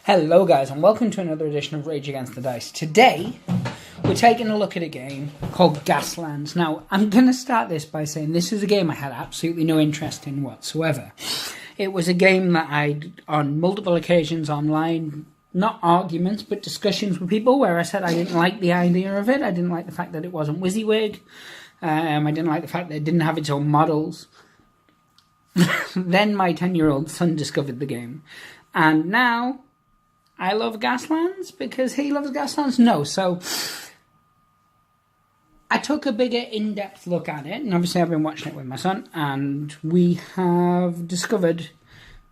Hello guys and welcome to another edition of Rage Against the Dice. Today we're taking a look at a game called Gaslands. Now I'm going to start this by saying this is a game I had absolutely no interest in whatsoever. It was a game that I'd on multiple occasions online, not arguments but discussions with people where I said I didn't like the idea of it. I didn't like the fact that it wasn't WYSIWYG. I didn't like the fact that it didn't have its own models. Then my 10-year-old son discovered the game. And now I love Gaslands because he loves Gaslands. No, so I took a bigger in-depth look at it, and obviously I've been watching it with my son, and we have discovered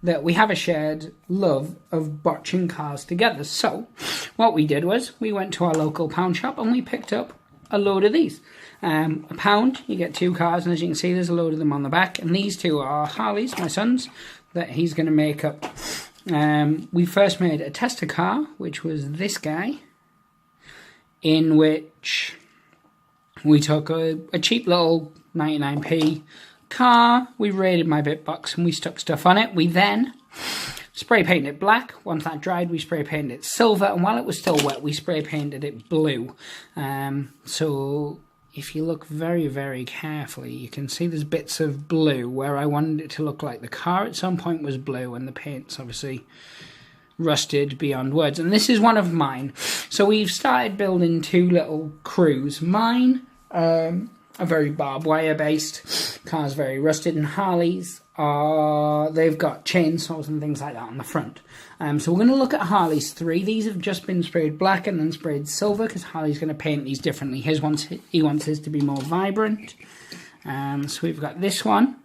that we have a shared love of botching cars together. So what we did was we went to our local pound shop and we picked up a load of these. A pound, you get 2 cars, and as you can see there's a load of them on the back, and these 2 are Harleys, my son's, that he's going to make up. We first made a tester car, which was this guy, in which we took a cheap little 99p car, we raided my bit box and we stuck stuff on it. We then spray painted it black. Once that dried, we spray painted it silver, and while it was still wet, we spray painted it blue. So if you look very, very carefully, you can see there's bits of blue where I wanted it to look like the car at some point was blue, and the paint's obviously rusted beyond words. And this is one of mine. So we've started building 2 little crews. Mine are very barbed wire based, cars very rusted, and Harley's they've got chainsaws and things like that on the front. So we're going to look at Harley's 3. These have just been sprayed black and then sprayed silver because Harley's going to paint these differently. He wants his to be more vibrant. So we've got this one,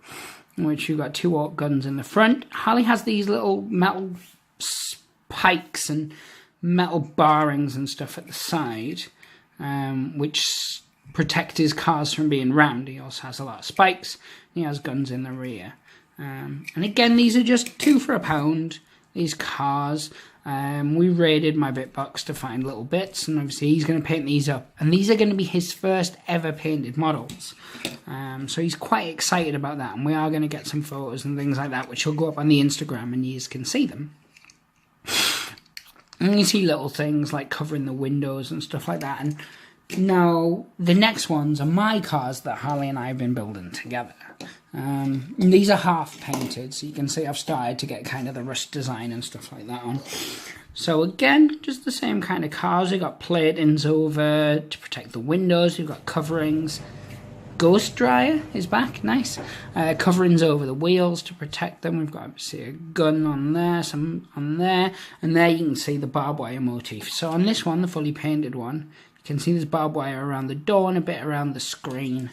in which you've got 2 AUG guns in the front. Harley has these little metal spikes and metal barrings and stuff at the side, which protect his cars from being rammed. He also has a lot of spikes. He has guns in the rear. And again, these are just 2 for £1. These cars. We raided my bit box to find little bits, and obviously he's going to paint these up. And these are going to be his first ever painted models. So he's quite excited about that, and we are going to get some photos and things like that, which will go up on the Instagram and you can see them. And you see little things like covering the windows and stuff like that. And now the next ones are my cars that Harley and I have been building together. These are half painted, so you can see I've started to get kind of the rust design and stuff like that on. So again, just the same kind of cars. We've got platings over to protect the windows. We've got coverings. Ghost dryer is back, nice. Coverings over the wheels to protect them. We've got obviously a gun on there, some on there, and there you can see the barbed wire motif. So on this one, the fully painted one, you can see there's barbed wire around the door and a bit around the screen.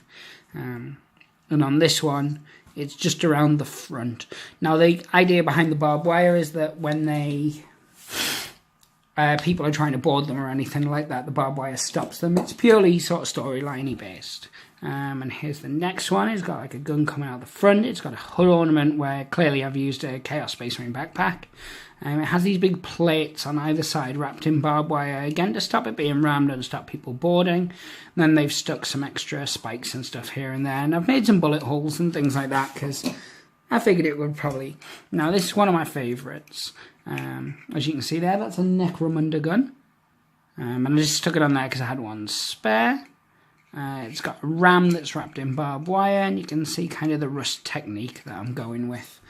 And on this one, it's just around the front. Now, the idea behind the barbed wire is that when people are trying to board them or anything like that, the barbed wire stops them. It's purely sort of storyline-y based. And here's the next one. It's got like a gun coming out the front. It's got a hood ornament where clearly I've used a Chaos Space Marine backpack. It has these big plates on either side wrapped in barbed wire, again to stop it being rammed and stop people boarding. And then they've stuck some extra spikes and stuff here and there. And I've made some bullet holes and things like that because I figured it would probably... Now this is one of my favourites. As you can see there, that's a Necromunda gun. And I just stuck it on there because I had one spare. It's got a ram that's wrapped in barbed wire, and you can see kind of the rust technique that I'm going with.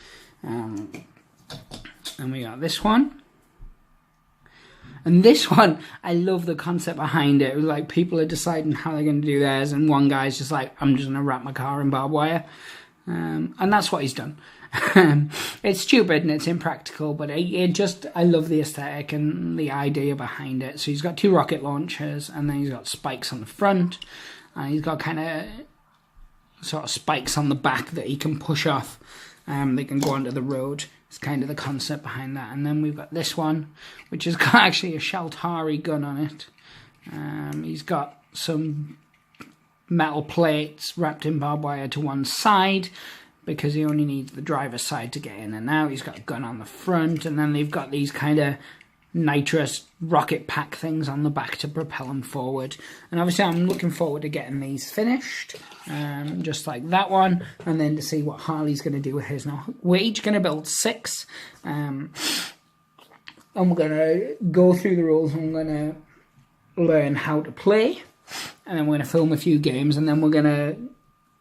And we got this one. And this one, I love the concept behind it. It was like people are deciding how they're going to do theirs, and one guy's just like, I'm just going to wrap my car in barbed wire. And that's what he's done. It's stupid and it's impractical, but I love the aesthetic and the idea behind it. So he's got 2 rocket launchers, and then he's got spikes on the front, and he's got kind of sort of spikes on the back that he can push off. They can go onto the road. It's kind of the concept behind that. And then we've got this one, which has got actually a Shaltari gun on it. He's got some metal plates wrapped in barbed wire to one side because he only needs the driver's side to get in and out. He's got a gun on the front, and then they've got these kind of nitrous rocket pack things on the back to propel them forward. And obviously I'm looking forward to getting these finished, just like that one, and then to see what Harley's going to do with his. Now we're each going to build 6. and we're going to go through the rules, and we're going to learn how to play, and then we're going to film a few games, and then we're going to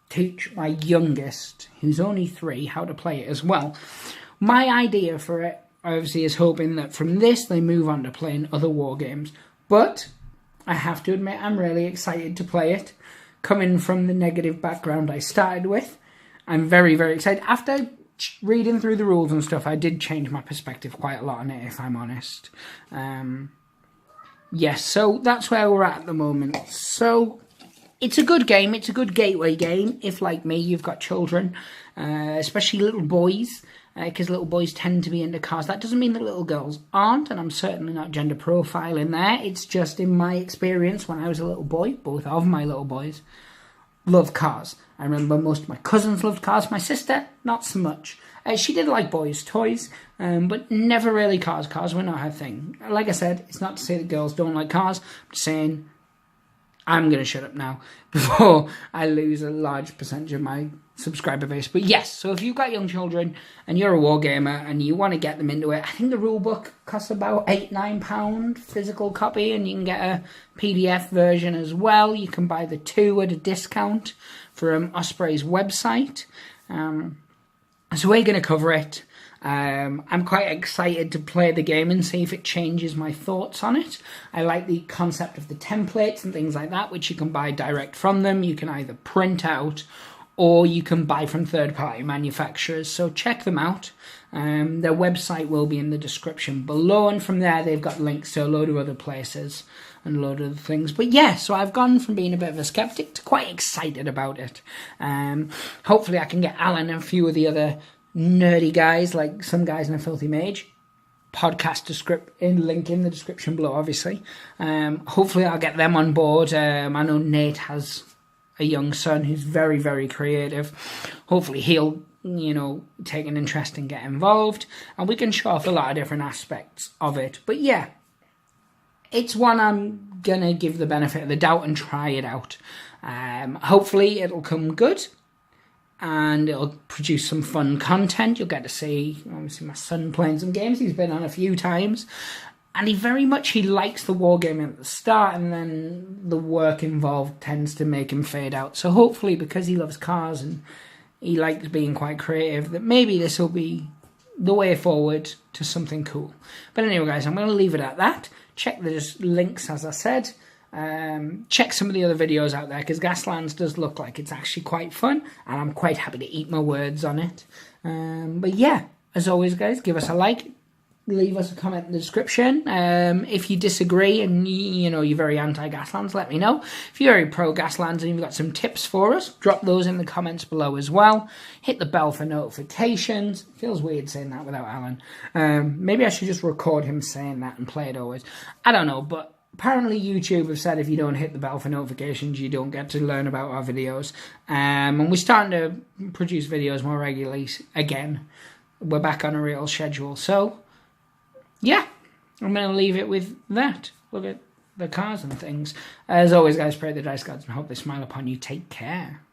teach my youngest, who's only 3, how to play it as well. My idea for it, obviously, is hoping that from this they move on to playing other war games, but I have to admit I'm really excited to play it. Coming from the negative background I started with, I'm very, very excited. After reading through the rules and stuff, I did change my perspective quite a lot on it, if I'm honest. Yes, so that's where we're at the moment. So it's a good game. It's a good gateway game if, like me, you've got children, especially little boys, because little boys tend to be into cars. That doesn't mean that little girls aren't, and I'm certainly not gender profiling there. It's just in my experience when I was a little boy, both of my little boys love cars. I remember most of my cousins loved cars. My sister, not so much. She did like boys' toys, but never really cars. Cars were not her thing. Like I said, it's not to say that girls don't like cars. I'm just saying I'm going to shut up now before I lose a large percentage of my subscriber base. But yes, so if you've got young children and you're a war gamer and you want to get them into it, I think the rule book costs about £8-9 physical copy, and you can get a PDF version as well. You can buy the 2 at a discount from Osprey's website. So we're going to cover it. I'm quite excited to play the game and see if it changes my thoughts on it. I like the concept of the templates and things like that, which you can buy direct from them. You can either print out or you can buy from third-party manufacturers. So check them out. Their website will be in the description below, and from there they've got links to a load of other places and a load of other things. But yeah, so I've gone from being a bit of a skeptic to quite excited about it. Hopefully I can get Alan and a few of the other nerdy guys, like Some Guys in a Filthy Mage, link in the description below, obviously. Hopefully I'll get them on board. I know Nate has a young son who's very, very creative. Hopefully he'll, take an interest and get involved, and we can show off a lot of different aspects of it. But yeah, it's one I'm gonna give the benefit of the doubt and try it out. Hopefully it'll come good, and it'll produce some fun content. You'll get to see, obviously, my son playing some games. He's been on a few times, and he likes the wargaming at the start, and then the work involved tends to make him fade out. So hopefully, because he loves cars and he likes being quite creative, that maybe this will be the way forward to something cool. But anyway, guys, I'm going to leave it at that. Check the links, as I said. Check some of the other videos out there, because Gaslands does look like it's actually quite fun, and I'm quite happy to eat my words on it. But yeah, as always, guys, give us a like, leave us a comment in the description. If you disagree and you're very anti-Gaslands, let me know. If you're very pro-Gaslands and you've got some tips for us, drop those in the comments below as well. Hit the bell for notifications. Feels weird saying that without Alan. Maybe I should just record him saying that and play it always. I don't know, but apparently YouTube have said if you don't hit the bell for notifications, you don't get to learn about our videos. And we're starting to produce videos more regularly again. We're back on a real schedule. So yeah, I'm going to leave it with that. Look at the cars and things. As always, guys, pray the dice gods and hope they smile upon you. Take care.